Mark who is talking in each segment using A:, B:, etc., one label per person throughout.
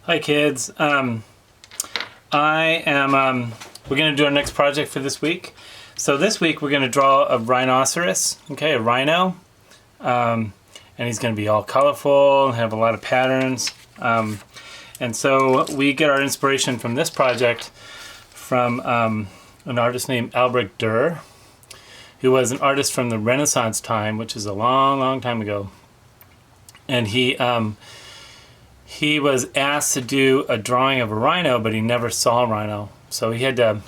A: Hi kids. We're going to do our next project for this week. So this week we're going to draw a rhinoceros, okay, a rhino. And he's going to be all colorful and have a lot of patterns. And so we get our inspiration from this project from an artist named Albrecht Durer, who was an artist from the Renaissance time, which is a long, long time ago. And he was asked to do a drawing of a rhino, but he never saw a rhino. So he had to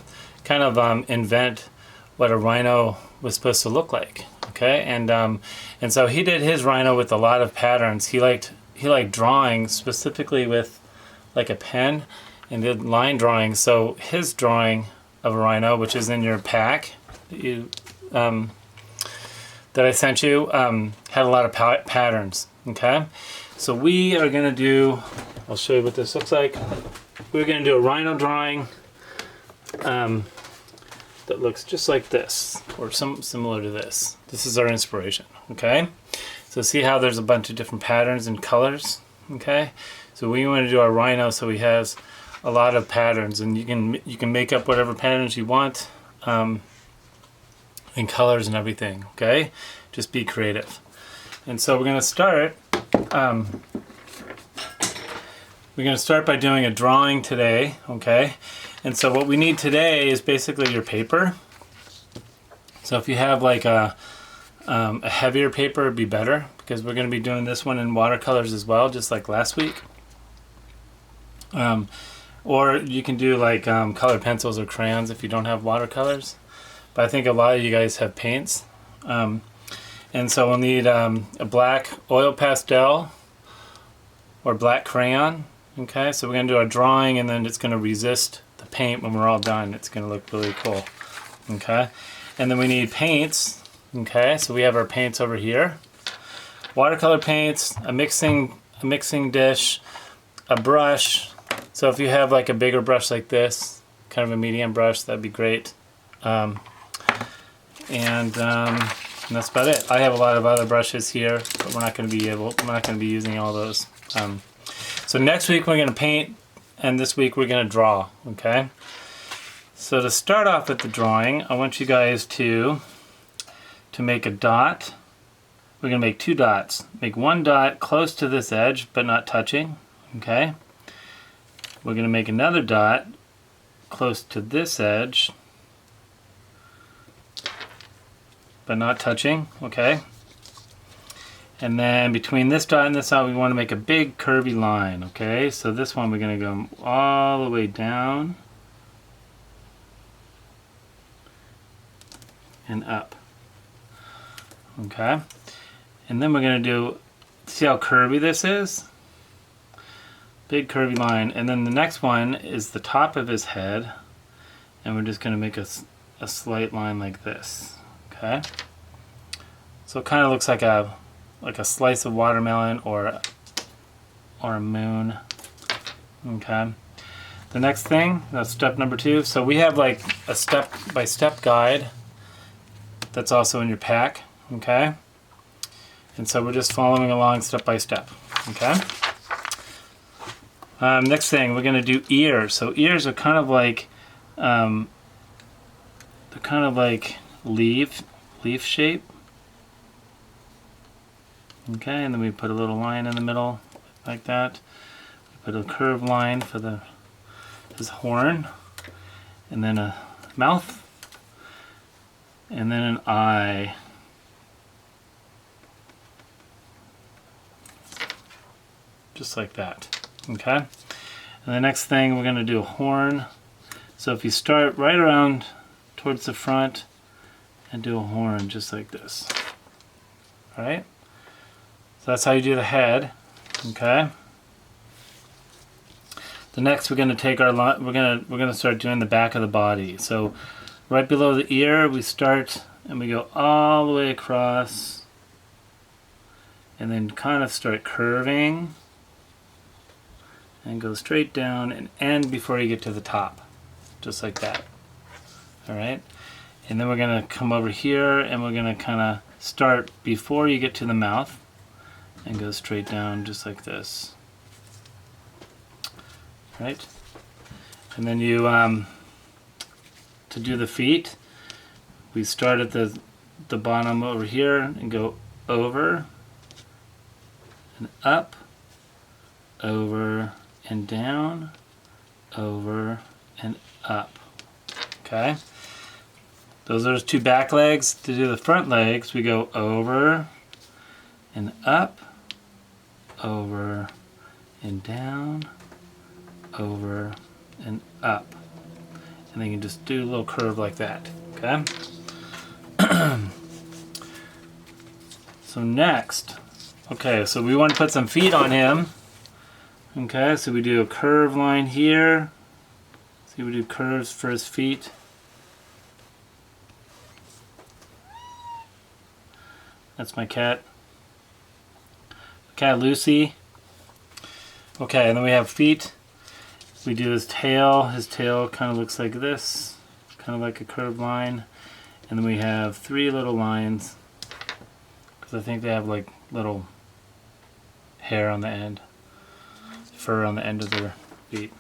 A: kind of invent what a rhino was supposed to look like. Okay, and so he did his rhino with a lot of patterns. He liked drawing specifically with like a pen, and did line drawing. So his drawing of a rhino, which is in your pack that I sent you, had a lot of patterns. Okay. So we are going to do, I'll show you what this looks like. We're going to do a rhino drawing that looks just like this, or similar to this. This is our inspiration, okay? So see how there's a bunch of different patterns and colors, okay? So we want to do our rhino so he has a lot of patterns, and you can make up whatever patterns you want and colors and everything, okay? Just be creative. And so we're going to start by doing a drawing today, okay? And so what we need today is basically your paper. So if you have like a heavier paper, it'd be better, because we're going to be doing this one in watercolors as well, just like last week. Or you can do like colored pencils or crayons if you don't have watercolors. But I think a lot of you guys have paints. And so we'll need a black oil pastel or black crayon. Okay, so we're going to do our drawing, and then it's going to resist the paint when we're all done. It's going to look really cool. Okay, and then we need paints. Okay, so we have our paints over here. Watercolor paints, a mixing dish, a brush. So if you have like a bigger brush like this, kind of a medium brush, that'd be great. And that's about it. I have a lot of other brushes here, but we're not going to be using all those. So next week we're going to paint, and this week we're going to draw, okay? So to start off with the drawing, I want you guys to make a dot. We're going to make two dots. Make one dot close to this edge, but not touching, okay? We're going to make another dot close to this edge, but not touching, okay? And then between this dot and this dot, we want to make a big curvy line, okay? So this one we're going to go all the way down and up, okay? And then we're going to do, see how curvy this is? Big curvy line. And then the next one is the top of his head, and we're just going to make a slight line like this, okay? So it kind of looks like a slice of watermelon or a moon. Okay. The next thing, that's step number 2. So we have like a step-by-step guide that's also in your pack. Okay. And so we're just following along step by step. Okay. Next thing, we're going to do ears. So ears are kind of like leaf shape. Okay, and then we put a little line in the middle like that. We put a curved line for his horn, and then a mouth, and then an eye. Just like that. Okay? And the next thing, we're going to do a horn. So if you start right around towards the front and do a horn just like this. Alright? So that's how you do the head, okay? The next we're going to take our we're going to start doing the back of the body. So right below the ear we start and we go all the way across, and then kind of start curving and go straight down and end before you get to the top, just like that. All right? And then we're going to come over here and we're going to kind of start before you get to the mouth and go straight down just like this. right? And then you, to do the feet, we start at the bottom over here and go over and up, over and down, over and up. Okay? Those are those two back legs. To do the front legs, we go over and up, over and down, over and up. And then you can just do a little curve like that. Okay? So next, okay, so we want to put some feet on him. Okay, so we do a curve line here. See, we do curves for his feet. That's my cat. Cat Lucy. Okay, and then we have feet. We do his tail. His tail kind of looks like this, kind of like a curved line. And then we have 3 little lines, because I think they have like little hair on the end, fur on the end of their feet.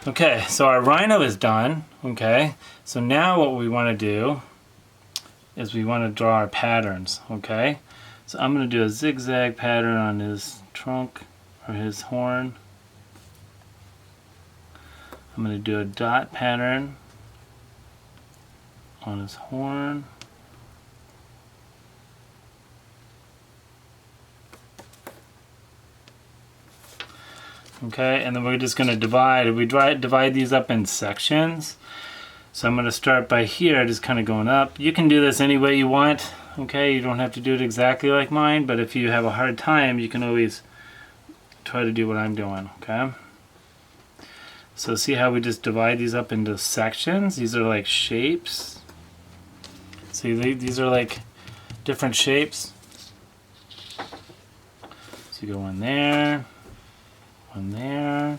A: Okay, so our rhino is done. Okay, so now what we want to do is we want to draw our patterns. Okay, so I'm going to do a zigzag pattern on his trunk or his horn. I'm going to do a dot pattern on his horn. Okay, and then we're just going to divide. We divide these up in sections. So I'm going to start by here, just kind of going up. You can do this any way you want. Okay, you don't have to do it exactly like mine, but if you have a hard time, you can always try to do what I'm doing. Okay. So see how we just divide these up into sections? These are like shapes. See, these are like different shapes. So you go one there, one there,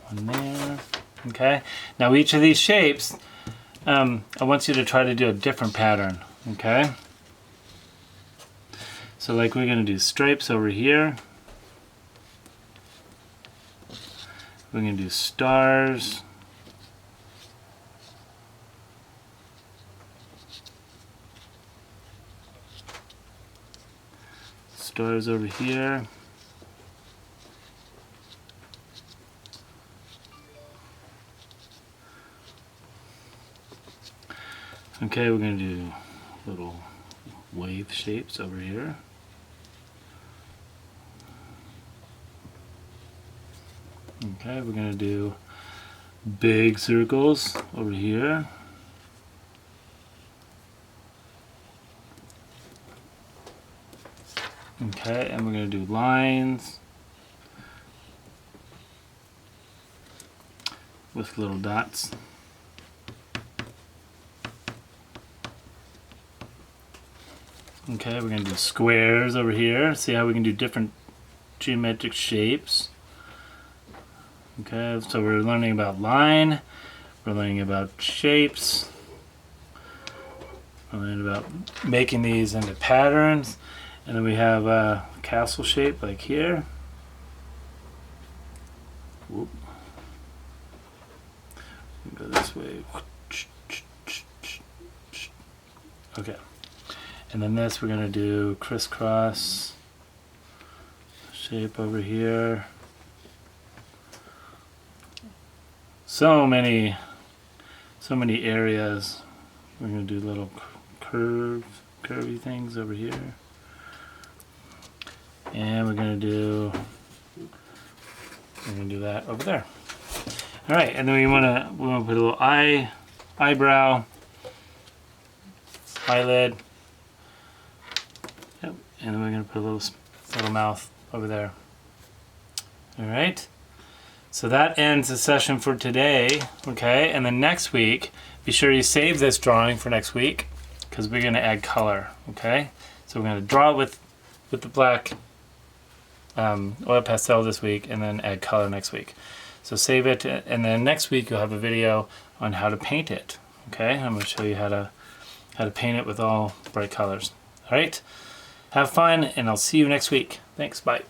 A: one there. Okay. Now each of these shapes, I want you to try to do a different pattern. Okay. So like we're going to do stripes over here. We're going to do stars. Stars over here. Okay, we're going to do little wave shapes over here. Okay, we're going to do big circles over here. Okay, and we're going to do lines with little dots. Okay, we're going to do squares over here. See how we can do different geometric shapes. Okay, so we're learning about line, we're learning about shapes, we're learning about making these into patterns, and then we have a castle shape like here. Whoop. Go this way. Okay. And then this we're going to do crisscross shape over here. So many areas. We're going to do little curvy things over here. And we're going to do that over there. All right, and then we want to put a little eyebrow, eyelid. Yep. And then we're going to put a little mouth over there. All right. So that ends the session for today. Okay. And then next week, be sure you save this drawing for next week because we're going to add color. Okay. So we're going to draw it with the black oil pastel this week and then add color next week. So save it, and then next week you'll have a video on how to paint it. Okay. I'm going to show you how to paint it with all bright colors. All right. Have fun, and I'll see you next week. Thanks. Bye.